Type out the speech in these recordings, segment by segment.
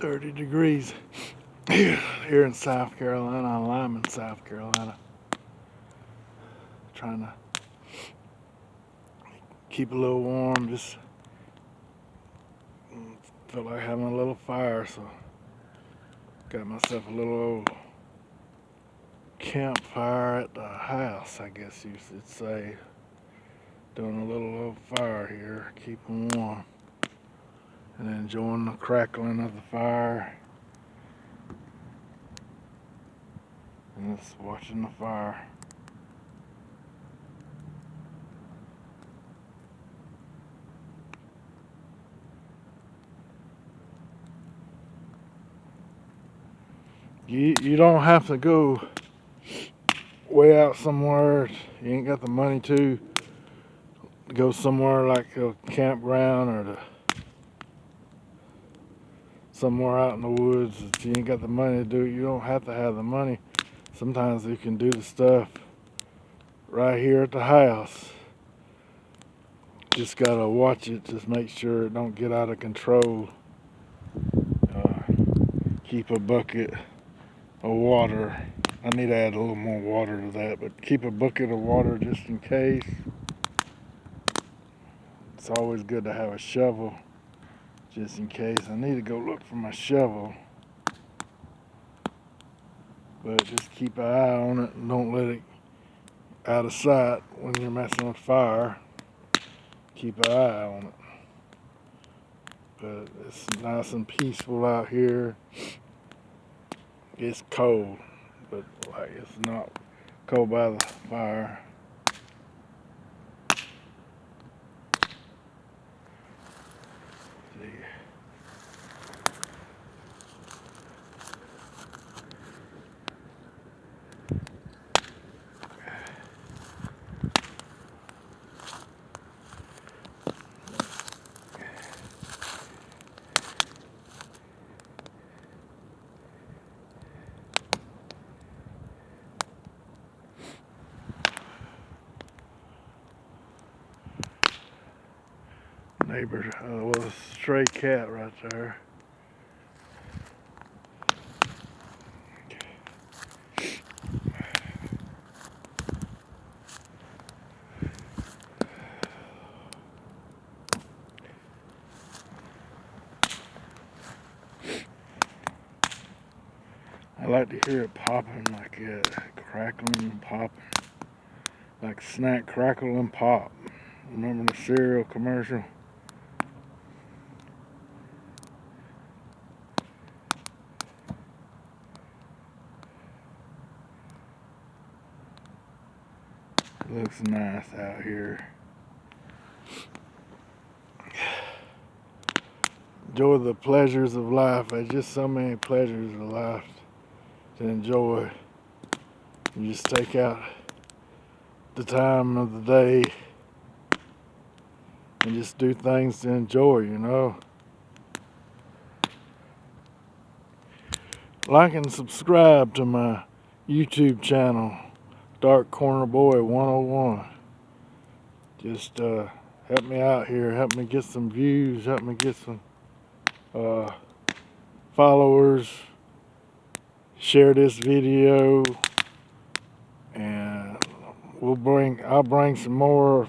30 degrees here in South Carolina, Lyman, South Carolina. Trying to keep a little warm, just felt like having a little fire, so got myself a little old campfire at the house, I guess you should say. Doing a little old fire here, keeping warm and enjoying the crackling of the fire and just watching the fire. You don't have to go way out somewhere. You ain't got the money to go somewhere like a campground or somewhere out in the woods. If you ain't got the money to do it, you don't have to have the money. Sometimes you can do the stuff right here at the house. Just gotta watch it, just make sure it don't get out of control. Keep a bucket of water. I need to add a little more water to that, but keep a bucket of water just in case. It's always good to have a shovel just in case. I need to go look for my shovel, but just keep an eye on it and don't let it out of sight when you're messing with fire. Keep an eye on it. But it's nice and peaceful out here. It's cold, but like it's not cold by the fire. Neighbor, well, a stray cat right there. I like to hear it popping like that, crackling and popping, like snack, crackle, and pop. Remember the cereal commercial? It looks nice out here. Enjoy the pleasures of life. There's just so many pleasures of life to enjoy. You just take out the time of the day and just do things to enjoy, you know. Like and subscribe to my YouTube channel, Dark Corner Boy 101. Just help me out here, help me get some views, help me get some followers. Share this video, and I'll bring some more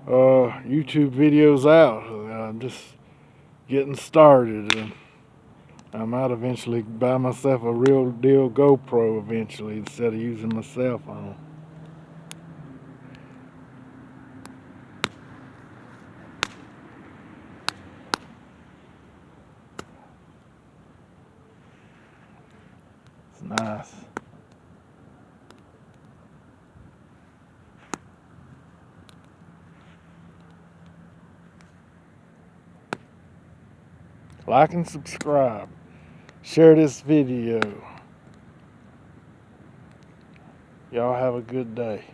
YouTube videos out. I'm just getting started, and I might eventually buy myself a real deal GoPro eventually instead of using my cell phone. It's nice. Like and subscribe. Share this video. Y'all have a good day.